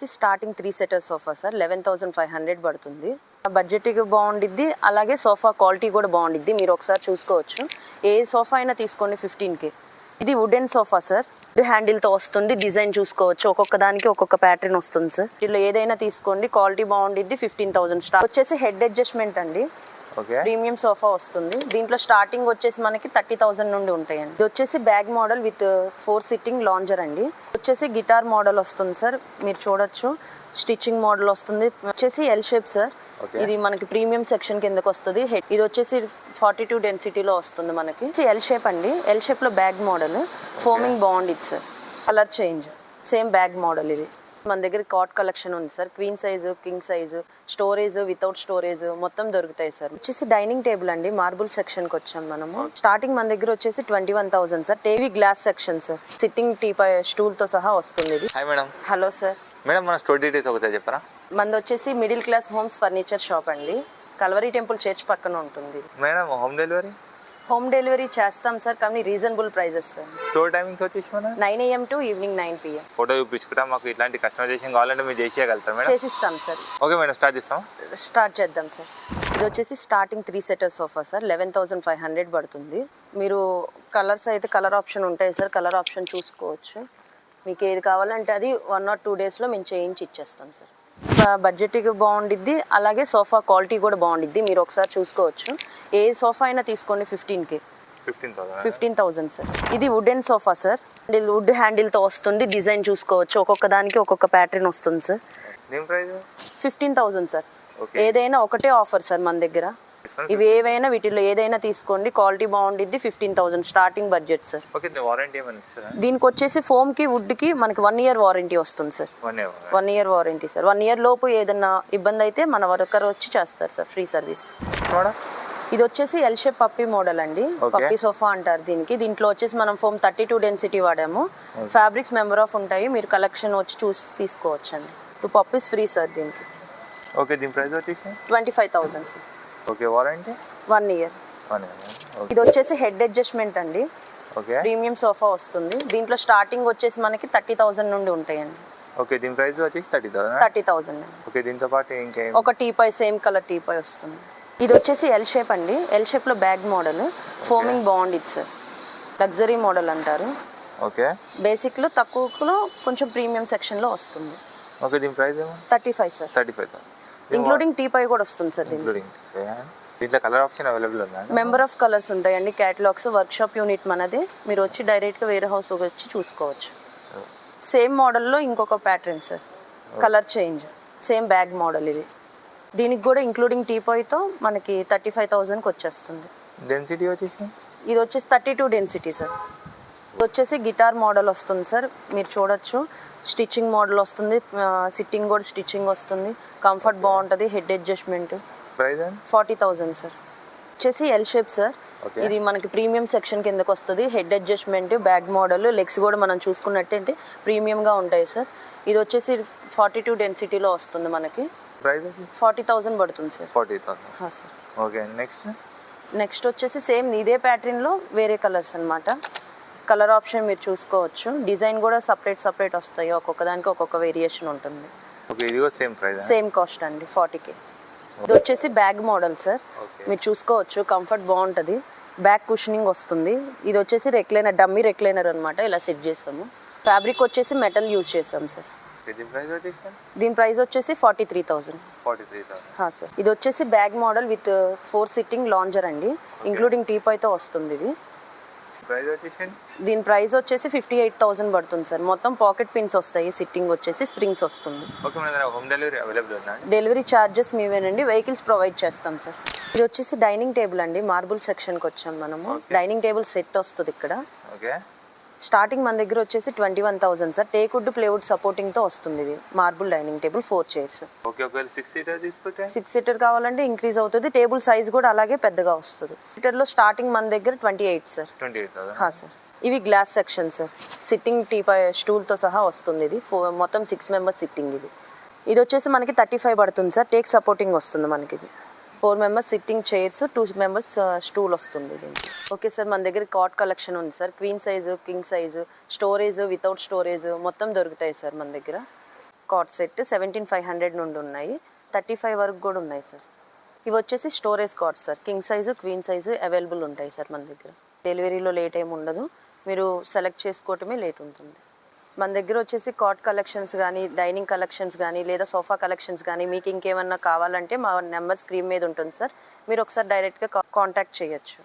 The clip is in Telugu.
స్టార్టింగ్ 3 సెటర్ సోఫా సార్ 11,500 పడుతుంది. బడ్జెట్కి బాగుండిద్ది, అలాగే సోఫా క్వాలిటీ కూడా బాగుండిద్ది. మీరు ఒకసారి చూసుకోవచ్చు. ఏ సోఫా అయినా తీసుకోండి 15K. ఇది వుడెన్ సోఫా సార్, హ్యాండిల్తో వస్తుంది. డిజైన్ చూసుకోవచ్చు, ఒక్కొక్క దానికి ఒక్కొక్క ప్యాటర్న్ వస్తుంది సార్. ఇలా ఏదైనా తీసుకోండి, క్వాలిటీ బాగుండిద్ది. 15,000 స్టార్ట్. వచ్చేసి హెడ్ అడ్జస్ట్మెంట్ అండి, ప్రీమియం సోఫా వస్తుంది. దీంట్లో స్టార్టింగ్ వచ్చేసి మనకి 30,000 నుండి ఉంటాయండి. ఇది వచ్చేసి bag model with 4 sitting lounger అండి. వచ్చేసి గిటార్ మోడల్ వస్తుంది సార్, మీరు చూడొచ్చు. స్టిచ్చింగ్ మోడల్ వస్తుంది. వచ్చేసి ఎల్ షేప్ సార్, ఇది మనకి ప్రీమియం సెక్షన్ కిందకి వస్తుంది. ఇది వచ్చేసి 42 డెన్సిటీలో వస్తుంది మనకి. ఎల్ షేప్ అండి, ఎల్ షేప్ లో బ్యాగ్ మోడల్, ఫోమింగ్ బాగుండిద్ది sir. Colour change, same bag model. ఇది మన దగ్గర కాట్ కలెక్షన్ ఉంది sir. Queen size, king size, storage, without storage మొత్తం దొరుకుతాయి సార్. వచ్చేసి డైనింగ్ టేబుల్ అండి, మార్బుల్ సెక్షన్ కి వచ్చాం మనము. స్టార్టింగ్ మన దగ్గర వచ్చేసి 21,000 sir. TV glass section sir, sitting teapoy stool తో సహా వస్తుంది ఇది. Hi madam. Hello sir. Madam మన స్టోర్ డీటెయిల్స్ ఒకసారి చెప్పరా? మనది వచ్చేసి middle class homes furniture shop అండి, కల్వరీ టెంపుల్ చర్చ్ పక్కన ఉంటుంది. Madam home delivery? Home delivery చేస్తాం సార్, కానీ reasonable prices sir. Store timings వచ్చేసి మన 9 AM to evening 9 PM. Photo చూపించుకుంటా, మాకు ఇట్లాంటి కస్టమైజేషన్ కావాలంటే మీరు చేసేయగలుగుతాం మేడం? చేసిస్తాం సార్. ఓకే మేడం, స్టార్ట్ చేస్తాం. స్టార్ట్ చేద్దాం సార్. ఇది వచ్చేసి స్టార్టింగ్ 3 సెటర్ సోఫా సార్, 11,500 పడుతుంది. మీరు కలర్స్ అయితే కలర్ ఆప్షన్ ఉంటాయి సార్, కలర్ ఆప్షన్ చూసుకోవచ్చు. మీకు ఏది కావాలంటే అది 1 or 2 డేస్లో మేము చేయించి ఇచ్చేస్తాం సార్. బడ్జెట్కి బాగుండిద్ది, అలాగే సోఫా క్వాలిటీ కూడా బాగుండిద్ది. మీరు ఒకసారి చూసుకోవచ్చు. ఏ సోఫా అయినా తీసుకోండి 15K. 15,000 సార్. ఇది వుడెన్ సోఫా సార్, వుడ్ హ్యాండిల్తో వస్తుంది. డిజైన్ చూసుకోవచ్చు, ఒక్కొక్క దానికి ఒక్కొక్క ప్యాటర్న్ వస్తుంది సార్. 15,000 సార్. ఏదైనా ఒకటే ఆఫర్ సార్ మన దగ్గర. ఇవి ఏవైనా వీటిలో ఏదైనా తీసుకోండి, క్వాలిటీ బాగుండిద్ది. 15,000 స్టార్టింగ్ బడ్జెట్ సార్. దీనికి వచ్చేసి ఫోమ్ కి, వుడ్ కి మనకి 1 year వారంటీ వస్తుంది sir. 1 year warranty sir. 1 year లోపు ఏదన్నా ఇబ్బంది అయితే మన వర్కర్ వచ్చి చేస్తారు సార్, ఫ్రీ సర్వీస్. ఇది వచ్చేసి ఎల్ షేప్ పప్పీ మోడల్ అండి, పప్పీ సోఫా అంటారు దీనికి. దీంట్లో వచ్చేసి మనం ఫోమ్ 32 డెన్సిటీ వాడాము. ఫ్యాబ్రిక్స్ మెంబర్ ఆఫ్ ఉంటాయి, మీరు కలెక్షన్ వచ్చి చూసి తీసుకోవచ్చు అండి. 2 పప్పీస్ ఫ్రీ సార్ దీనికి. ఓకే, దీని ప్రైస్ వచ్చేసి 25,000 సార్. Okay, warranty 1 year. ఇది వచ్చేసి హెడ్ అడ్జస్ట్మెంట్ అండి, ప్రీమియం సోఫా వస్తుంది. దీంట్లో స్టార్టింగ్ వచ్చేసి మనకి 30,000 నుండి ఉంటాయండి. ఓకే, దీని ప్రైస్ వచ్చేసి 30,000. ఓకే, దీంతో పాటు ఇంకే ఒక టీపై, సేమ్ కలర్ టీపై వస్తుంది. ఇది వచ్చేసి ఎల్ షేప్ అండి, ఎల్ షేప్ లో బ్యాగ్ మోడల్, ఫోమింగ్ బాగుండిద్ది సార్. లగ్జరీ మోడల్ అంటారు. ఓకే, బేసిక్ లో తక్కువలో కొంచెం ప్రీమియం సెక్షన్ లో వస్తుంది. ఓకే, దీని ప్రైస్ 35 సార్. 35,000 ఇంక్లూడింగ్ టీపై కూడా వస్తుంది సార్. దీంట్లో కలర్ ఆప్షన్ అవైలబుల్ ఉందా? మెంబర్ ఆఫ్ కలర్స్ ఉంటాయండి, క్యాటలాగ్స్. వర్క్ షాప్ యూనిట్ మనది, మీరు వచ్చి డైరెక్ట్ గా వేరే హౌస్ వచ్చి చూసుకోవచ్చు. సేమ్ మోడల్లో ఇంకొక pattern sir, colour change, same bag model. ఇది దీనికి కూడా ఇంక్లూడింగ్ టీపాయ్తో మనకి 35,000కి వచ్చేస్తుంది. డెన్సిటీ వచ్చేసి ఇది వచ్చేసి 32 డెన్సిటీ సార్. ఇది వచ్చేసి గిటార్ మోడల్ వస్తుంది సార్, మీరు చూడొచ్చు. స్టిచ్చింగ్ మోడల్ వస్తుంది, సిట్టింగ్ కూడా స్టిచ్చింగ్ వస్తుంది. కంఫర్ట్ బాగుంటుంది. Head adjustment. 40,000 సార్. వచ్చేసి ఎల్ షేప్ సార్, ఇది మనకి ప్రీమియం సెక్షన్ కిందకి వస్తుంది. Head adjustment, bag model, legs కూడా మనం చూసుకున్నట్టంటే ప్రీమియంగా ఉంటాయి సార్. ఇది వచ్చేసి 42 డెన్సిటీలో వస్తుంది మనకి. 40,000 పడుతుంది సార్. 40,000 సార్. ఓకే, నెక్స్ట్ వచ్చేసి సేమ్ ఇదే ప్యాటర్న్లో వేరే కలర్స్ అన్నమాట. కలర్ ఆప్షన్ మీరు చూసుకోవచ్చు. డిజైన్ కూడా సపరేట్ వస్తాయి, ఒక్కొక్క దానికి ఒక్కొక్క వేరియేషన్ ఉంటుంది. ఓకే, ఇది కూడా సేమ్ ప్రైస్, సేమ్ కాస్ట్ అండి, 40K. ఇది వచ్చేసి బ్యాగ్ మోడల్ సార్, మీరు చూసుకోవచ్చు. కంఫర్ట్ బాగుంటుంది, బ్యాక్ కుషనింగ్ వస్తుంది. ఇది వచ్చేసి రెక్లైనర్, డమ్మీ రెక్లైనర్ అనమాట. ఇలా సెట్ చేసాము. ఫ్యాబ్రిక్ వచ్చేసి మెటల్ యూజ్ చేసాం సార్. దీని ప్రైస్ వచ్చేసి 43,000. సార్. ఇది వచ్చేసి bag model with 4 sitting lounger అండి, ఇంక్లూడింగ్ టీపాయ్తో వస్తుంది. ఇది దీని ప్రైస్ వచ్చేసి 58,000 పడుతుంది సార్. మొత్తం పాకెట్ పిన్స్ వస్తాయి, సిట్టింగ్ వచ్చేసి స్ప్రింగ్స్ వస్తుంది. డెలివరీ ఛార్జెస్ మీవేనండి, వెహికల్స్ ప్రొవైడ్ చేస్తాం సార్. ఇది వచ్చేసి డైనింగ్ టేబుల్ అండి, మార్బుల్ సెక్షన్కి వచ్చాం మనము. డైనింగ్ టేబుల్ సెట్ వస్తుంది ఇక్కడ. స్టార్టింగ్ మన దగ్గర వచ్చేసి 21,000 సార్. టేక్ వుడ్, ప్లేవుడ్ సపోర్టింగ్తో వస్తుంది. ఇది marble dining table, 4 chairs. 6 seater కావాలంటే ఇంక్రీజ్ అవుతుంది. టేబుల్ సైజ్ కూడా అలాగే పెద్దగా వస్తుంది. సీటర్లో స్టార్టింగ్ మన దగ్గర 28 సార్. సార్. ఇవి గ్లాస్ సెక్షన్ సార్, సిట్టింగ్ టీపై స్టూల్తో సహా వస్తుంది. ఇది మొత్తం 6 మెంబర్స్ సిట్టింగ్. ఇది వచ్చేసి మనకి 35 పడుతుంది సార్. టేక్ సపోర్టింగ్ వస్తుంది మనకి. ఇది 4 members sitting chairs, 2 members stool వస్తుంది. ఓకే సార్, మన దగ్గర కాట్ కలెక్షన్ ఉంది sir. Queen size, king size, storage, without storage మొత్తం దొరుకుతాయి సార్ మన దగ్గర. కాట్ సెట్ 17,500 నుండి ఉన్నాయి, 35 వరకు కూడా ఉన్నాయి సార్. ఇవి వచ్చేసి storage cot sir, king size queen size available ఉంటాయి సార్ మన దగ్గర. డెలివరీలో లేట్ ఏమి ఉండదు, మీరు సెలెక్ట్ చేసుకోవటమే లేట్ ఉంటుంది. మన దగ్గర వచ్చేసి కాట్ కలెక్షన్స్ కానీ, డైనింగ్ కలెక్షన్స్ కానీ, లేదా సోఫా కలెక్షన్స్ కానీ మీకు ఇంకేమన్నా కావాలంటే మా నెంబర్ స్క్రీన్ మీద ఉంటుంది సార్, మీరు ఒకసారి డైరెక్ట్గా కాంటాక్ట్ చేయొచ్చు.